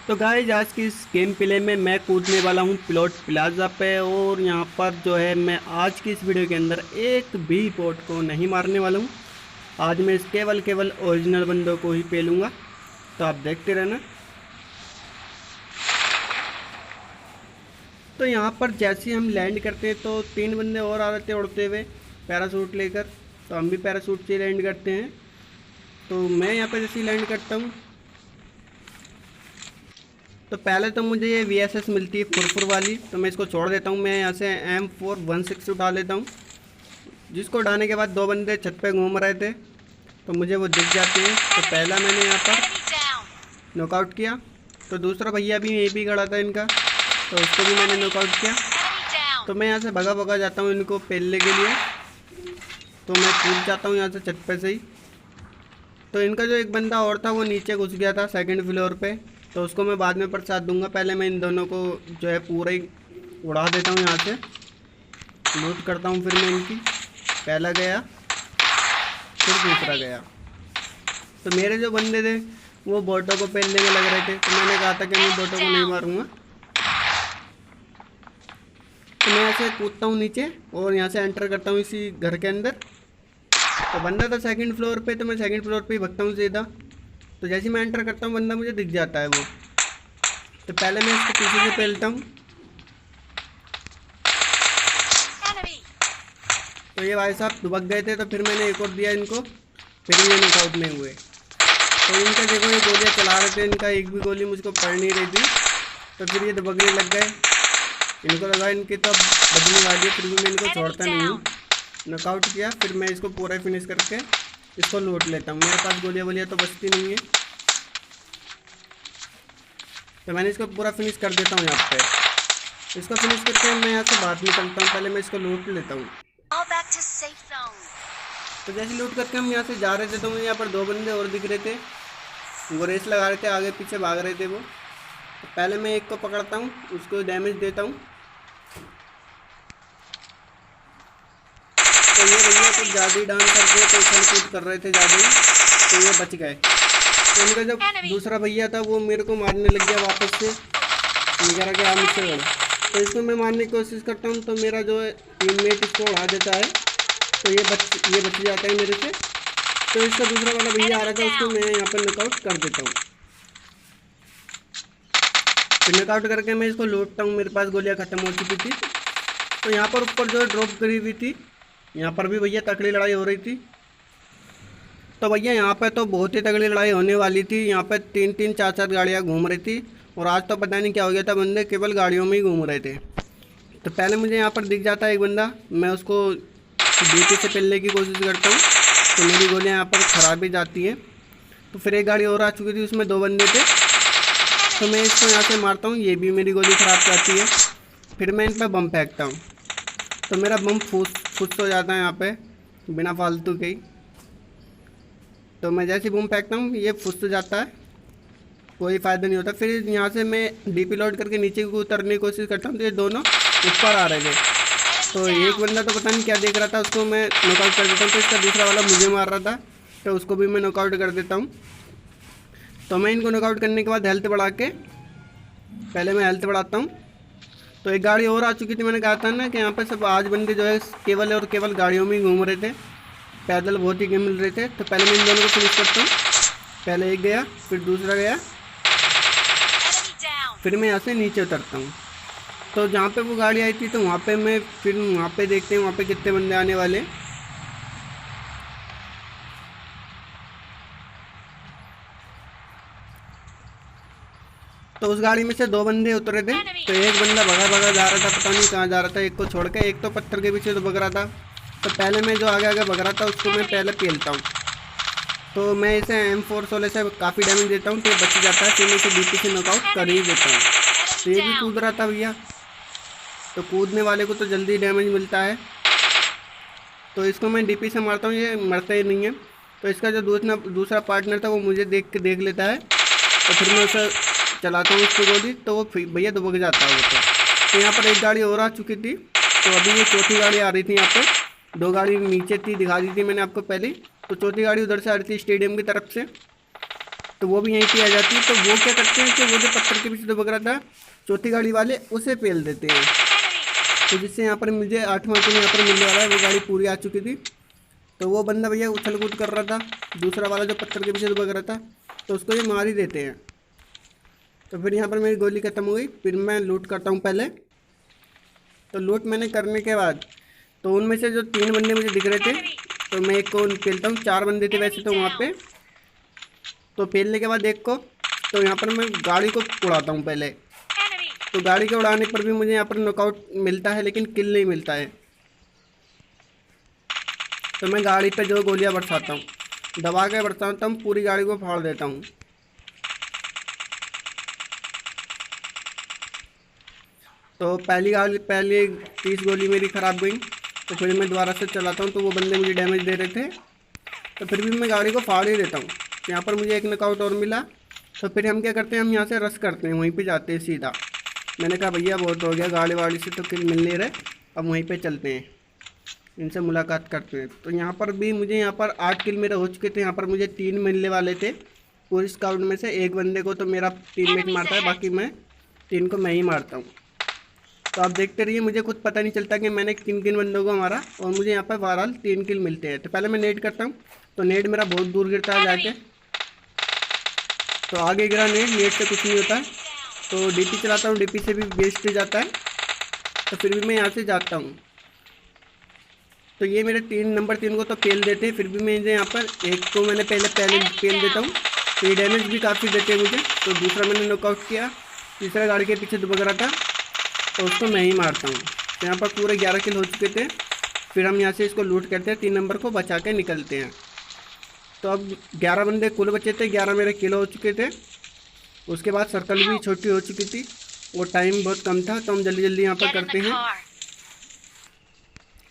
तो गाइस आज की इस गेम प्ले में मैं कूदने वाला हूँ प्लॉट प्लाजा पे। और यहाँ पर जो है मैं आज की इस वीडियो के अंदर एक भी बॉट को नहीं मारने वाला हूँ। आज मैं इस केवल ओरिजिनल बंदों को ही पेलूँगा, तो आप देखते रहना। तो यहाँ पर जैसे ही हम लैंड करते हैं तो तीन बंदे और आ जाते हैं उड़ते हुए पैरासूट लेकर। तो हम भी पैरासूट से लैंड करते हैं। तो मैं यहाँ पर जैसे ही लैंड करता हूँ तो पहले तो मुझे ये VSS मिलती है फुरफुर वाली, तो मैं इसको छोड़ देता हूँ। मैं यहाँ से M416 उठा लेता हूँ, जिसको उठाने के बाद दो बंदे छत पे घूम रहे थे तो मुझे वो दिख जाते हैं। तो पहला मैंने यहाँ पर नॉकआउट किया, तो दूसरा भैया भी यहीं भी खड़ा था इनका, तो उसको भी मैंने नॉकआउट किया। तो मैं यहाँ से भगा भगा जाता हूँ इनको पेलने के लिए। तो मैं कूद जाता हूँ यहाँ से छत पे से ही। तो इनका जो एक बंदा और था वो नीचे घुस गया था सेकंड फ्लोर पे, तो उसको मैं बाद में प्रसाद दूंगा। पहले मैं इन दोनों को जो है पूरा ही उड़ा देता हूँ, यहाँ से लूट करता हूँ। फिर मैं इनकी पहला गया, फिर दूसरा गया। तो मेरे जो बंदे थे वो बोटों को पेलने में लग रहे थे, तो मैंने कहा था कि मैं बोटों को नहीं मारूंगा। तो मैं ऐसे कूदता हूँ नीचे और यहाँ से एंटर करता हूँ इसी घर के अंदर। तो बंदा था सेकंड फ्लोर पे, तो मैं सेकंड फ्लोर पे ही भगता हूँ सीधा। तो जैसे मैं एंटर करता हूँ बंदा मुझे दिख जाता है वो। तो पहले मैं इसको पीछे से पेलता हूँ, तो ये भाई साहब दुबक गए थे। तो फिर मैंने एक और दिया इनको, फिर ये नॉकआउट नहीं हुए। तो इनका देखो ये गोलियाँ चला रहे थे, इनका एक भी गोली मुझको पड़ नहीं रही थी, तो फिर ये दुबकने लग गए। इनको लगा इनकी तो अब बदलने वाली है, फिर भी मैं इनको छोड़ता नहीं हूँ। नॉकआउट किया, फिर मैं इसको पूरा फिनिश करके इसको लूट लेता हूँ। मेरे पास गोलियाँ वोलियाँ तो बचती नहीं है, तो मैंने इसको पूरा फिनिश कर देता हूँ यहाँ पे। इसको फिनिश करके मैं यहाँ से बाहर निकलता हूँ। पहले मैं इसको लूट लेता हूँ। तो जैसे लूट करके हम यहाँ से जा रहे थे तो मुझे यहाँ पर दो बंदे और दिख रहे थे, वो रेस लगा रहे थे, आगे पीछे भाग रहे थे वो। तो पहले मैं एक को पकड़ता हूँ, उसको डैमेज देता हूँ। तो ये भैया कुछ ज़्यादा ही डांस करके तो उछल कूद कर रहे थे ज़्यादा ही, तो ये बच गए। तो इनका जब दूसरा भैया था वो मेरे को मारने लग गया वापस से, कह रहा कि आप मुझसे लड़ो। तो इसको मैं मारने की कोशिश करता हूँ, तो मेरा जो है टीममेट इसको उड़ा देता है, तो ये बच जाता है मेरे से। तो इसका दूसरा वाला भैया आ रहा था, उसको मैं यहाँ पर नॉकआउट कर देता हूँ। फिर नॉकआउट करके मैं इसको लूटता हूँ, मेरे पास गोलियाँ ख़त्म हो चुकी थी। तो यहाँ पर ऊपर जो ड्रॉप करी हुई थी, यहाँ पर भी भैया तगड़ी लड़ाई हो रही थी। तो भैया यहाँ पे तो बहुत ही तगड़ी लड़ाई होने वाली थी। यहाँ पे तीन तीन चार चार गाड़ियाँ घूम रही थी, और आज तो पता नहीं क्या हो गया था, बंदे केवल गाड़ियों में ही घूम रहे थे। तो पहले मुझे यहाँ पर दिख जाता है एक बंदा, मैं उसको DP से पेलने की कोशिश करता हूँ, तो मेरी गोलियाँ यहाँ पर ख़राब भी जाती हैं। तो फिर एक गाड़ी और आ चुकी थी, उसमें दो बंदे थे, तो मैं इसको यहाँ से मारता हूँ, ये भी मेरी गोली ख़राब जाती है। फिर मैं इन पर बम फेंकता हूँ, तो मेरा बम फुस हो जाता है यहाँ पे बिना फालतू के ही। तो मैं जैसे बम फेंकता हूँ ये फुस हो जाता है, कोई फ़ायदा नहीं होता। फिर यहाँ से मैं DP लोड करके नीचे को उतरने की कोशिश करता हूँ, तो ये दोनों ऊपर आ रहे थे। तो एक बंदा तो पता नहीं क्या देख रहा था, उसको मैं नॉकआउट कर देता हूँ। तो इसका दूसरा वाला मुझे मार रहा था, तो उसको भी मैं नॉकआउट कर देता हूँ। तो मैं इनको नॉकआउट करने के बाद हेल्थ बढ़ा के, पहले मैं हेल्थ बढ़ाता हूँ। तो एक गाड़ी और आ चुकी थी, मैंने कहा था ना कि यहाँ पर सब आज बंदे जो है केवल और केवल गाड़ियों में ही घूम रहे थे, पैदल बहुत ही कम मिल रहे थे। तो पहले मैं इन दोनों को फिनिश करता हूँ। पहले एक गया, फिर दूसरा गया, फिर मैं यहाँ से नीचे उतरता हूँ। तो जहाँ पे वो गाड़ी आई थी तो वहाँ पे मैं फिर वहाँ पे देखते हैं वहाँ पे कितने बंदे आने वाले। तो उस गाड़ी में से दो बंदे उतरे थे, तो एक बंदा भगा भगा जा रहा था, पता नहीं कहाँ जा रहा था, एक को छोड़ के। एक तो पत्थर के पीछे तो भग रहा था, तो पहले मैं जो आगे आगे भग रहा था उसको मैं पहले पेलता हूँ। तो मैं इसे M416 से काफ़ी डैमेज देता हूँ, तो ये बच जाता है। फिर मैं इसे DP से नॉकआउट कर ही देता हूँ। तो ये भी कूद रहा था भैया, तो कूदने वाले को तो जल्दी डैमेज मिलता है, तो इसको मैं DP से मारता हूँ, ये मरता ही नहीं है। तो इसका जो दूसरा पार्टनर था वो मुझे देख लेता है, तो फिर मैं उसे चलाता हूँ उसको गोली, तो वो भैया दुबक जाता है वो। तो यहाँ पर एक गाड़ी और आ चुकी थी, तो अभी ये चौथी गाड़ी आ रही थी। यहाँ पर दो गाड़ी नीचे थी, दिखा दी थी मैंने आपको पहले। तो चौथी गाड़ी उधर से आ रही थी स्टेडियम की तरफ से। तो वो भी यहीं पे आ जाती है। तो वो क्या करते हैं कि वो जो पत्थर के पीछे दबक रहा था चौथी गाड़ी वाले, उसे पेल देते हैं। तो जिससे यहाँ पर मुझे 8वां किल यहाँ पर मिलने वाला है। वो गाड़ी पूरी आ चुकी थी। तो वो बंदा भैया उछल कूद कर रहा था, दूसरा वाला जो पत्थर के पीछे दबक रहा था, तो उसको ये मार ही देते हैं। तो फिर यहाँ पर मेरी गोली ख़त्म हो गई। फिर मैं लूट करता हूँ पहले। तो लूट मैंने करने के बाद तो उनमें से जो 3 बंदे मुझे दिख रहे थे, तो मैं एक को पेलता हूँ। 4 बंदे थे वैसे तो वहाँ पे। तो पेलने के बाद एक को, तो यहाँ पर मैं गाड़ी को उड़ाता हूँ पहले। तो गाड़ी के उड़ाने पर भी मुझे यहाँ पर नॉकआउट मिलता है, लेकिन किल नहीं मिलता है। तो मैं गाड़ी पे जो गोलियाँ बरसाता हूँ, दबा के बरसाता हूँ, पूरी गाड़ी को फाड़ देता हूँ। तो पहली 30 गोली मेरी ख़राब गई। तो फिर मैं दोबारा से चलाता हूँ। तो वो बंदे मुझे डैमेज दे रहे थे, तो फिर भी मैं गाड़ी को फाड़ ही देता हूँ। यहाँ पर मुझे एक नॉकआउट और मिला। तो फिर हम क्या करते हैं, हम यहाँ से रश करते हैं, वहीं पे जाते हैं सीधा। मैंने कहा भैया बहुत हो गया, गाड़ी वाड़ी से तो किल मिल नहीं रहे, अब वहीं पे चलते हैं, इनसे मुलाकात करते हैं। तो यहाँ पर भी मुझे यहाँ पर 8 किल मेरे हो चुके थे। यहाँ पर मुझे 3 मिलने वाले थे। पूरी स्काउट में से एक बंदे को तो मेरा टीममेट मारता है, बाकी मैं 3 को मैं ही मारता हूँ। तो आप देखते रहिए, मुझे खुद पता नहीं चलता कि मैंने किन किन बंदों को मारा, और मुझे यहाँ पर बहरहाल 3 किल मिलते हैं। तो पहले मैं नेट करता हूँ। तो नेट मेरा बहुत दूर गिरता है जाके, तो आगे गिरा नेट से कुछ नहीं होता है। तो डीपी चलाता हूँ, डीपी से भी वेस्ट जाता है। तो फिर भी मैं यहाँ से जाता हूँ। तो ये मेरे नंबर 3 को तो पेल देते हैं, फिर भी मैं यहाँ पर एक को मैंने पहले पेल देता हूँ। तो ये डैमेज भी काफ़ी देते हैं मुझे। तो दूसरा मैंने नॉकआउट किया, तीसरा गाड़ी के पीछे दुबक रहा था, तो उसको मैं ही मारता हूँ। तो यहाँ पर पूरे 11 किल हो चुके थे। फिर हम यहाँ से इसको लूट करते हैं, 3 नंबर को बचा के निकलते हैं। तो अब 11 बंदे कुल बचे थे, 11 मेरे किल हो चुके थे। उसके बाद सर्कल भी छोटी हो चुकी थी और टाइम बहुत कम था, तो हम जल्दी जल्दी यहाँ पर करते हैं।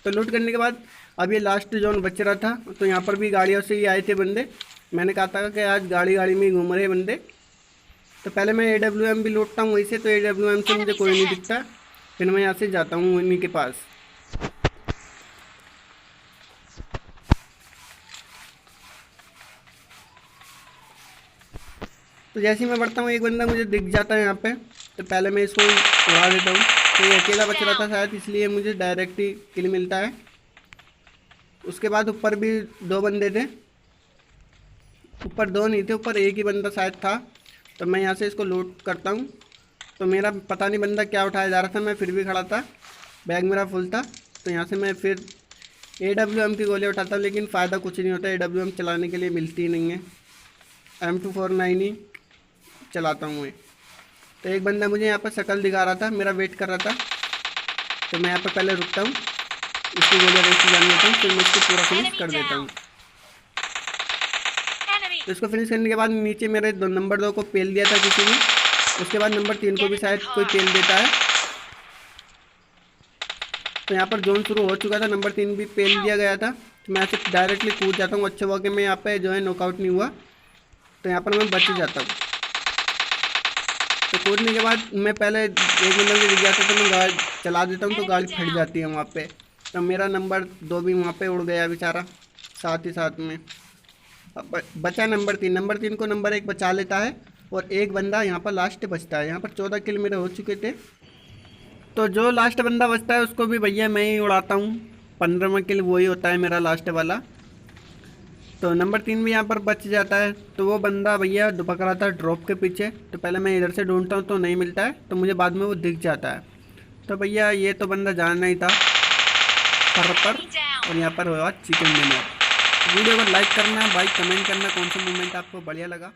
तो लूट करने के बाद अब ये लास्ट जोन बच रहा था। तो यहाँ पर भी गाड़ियों से ही आए थे बंदे। मैंने कहा था कि आज गाड़ी में ही घूम रहे बंदे। तो पहले मैं AWM भी लूटता हूँ वहीं से। तो AWM से मुझे कोई नहीं दिखता। फिर मैं यहाँ से जाता हूँ उन्हीं के पास। तो जैसे ही मैं बढ़ता हूँ, एक बंदा मुझे दिख जाता है यहाँ पे। तो पहले मैं इसको उड़ा देता हूँ। तो ये अकेला बच रहा था शायद, इसलिए मुझे डायरेक्ट ही किल मिलता है। उसके बाद ऊपर भी 2 बंदे थे, ऊपर 2 नहीं थे, ऊपर एक ही बंदा शायद था। तो मैं यहाँ से इसको लूट करता हूँ। तो मेरा पता नहीं बंदा क्या उठाया जा रहा था, मैं फिर भी खड़ा था, बैग मेरा फुल था। तो यहाँ से मैं फिर AWM की गोली उठाता हूँ, लेकिन फ़ायदा कुछ नहीं होता। AWM चलाने के लिए मिलती ही नहीं है, M249 ही चलाता हूँ मैं। तो एक बंदा मुझे यहाँ पर शक्ल दिखा रहा था, मेरा वेट कर रहा था। तो मैं यहाँ पर पहले रुकता हूँ, इसकी गोलियाँ रेस जान लेता हूँ, फिर मैं इसको पूरा फिनिश कर देता हूँ। तो इसको फिनिश करने के बाद नीचे मेरे नंबर 2 को पेल दिया था किसी ने। उसके बाद नंबर 3 को भी शायद कोई पेल देता है। तो यहाँ पर जोन शुरू हो चुका था, नंबर 3 भी पेल दिया गया था। तो मैं यहाँ से डायरेक्टली कूद जाता हूँ। अच्छा हुआ कि मैं यहाँ पे जो है नॉकआउट नहीं हुआ, तो यहाँ पर मैं बच जाता हूँ। तो कूदने के बाद मैं पहले एक नंबर से दिख जाता, तो मैं गाड़ी चला देता हूँ, तो गाड़ी फट जाती है वहाँ पे। तो मेरा नंबर 2 भी वहाँ पे उड़ गया बेचारा साथ ही साथ में। अब बचा नंबर 3। नंबर 3 को नंबर 1 बचा लेता है, और एक बंदा यहाँ पर लास्ट बचता है। यहाँ पर 14 किल मेरे हो चुके थे। तो जो लास्ट बंदा बचता है उसको भी भैया मैं ही उड़ाता हूँ। 15वां किल वही होता है मेरा लास्ट वाला। तो नंबर 3 भी यहाँ पर बच जाता है। तो वो बंदा भैया दुपक रहा था ड्रॉप के पीछे। तो पहले मैं इधर से ढूंढता हूँ तो नहीं मिलता है, तो मुझे बाद में वो दिख जाता है। तो भैया ये तो बंदा जाना ही था पर और यहाँ पर हुआ चिकन डिनर। वीडियो को लाइक करना, भाई कमेंट करना कौन सा मूवमेंट आपको बढ़िया लगा।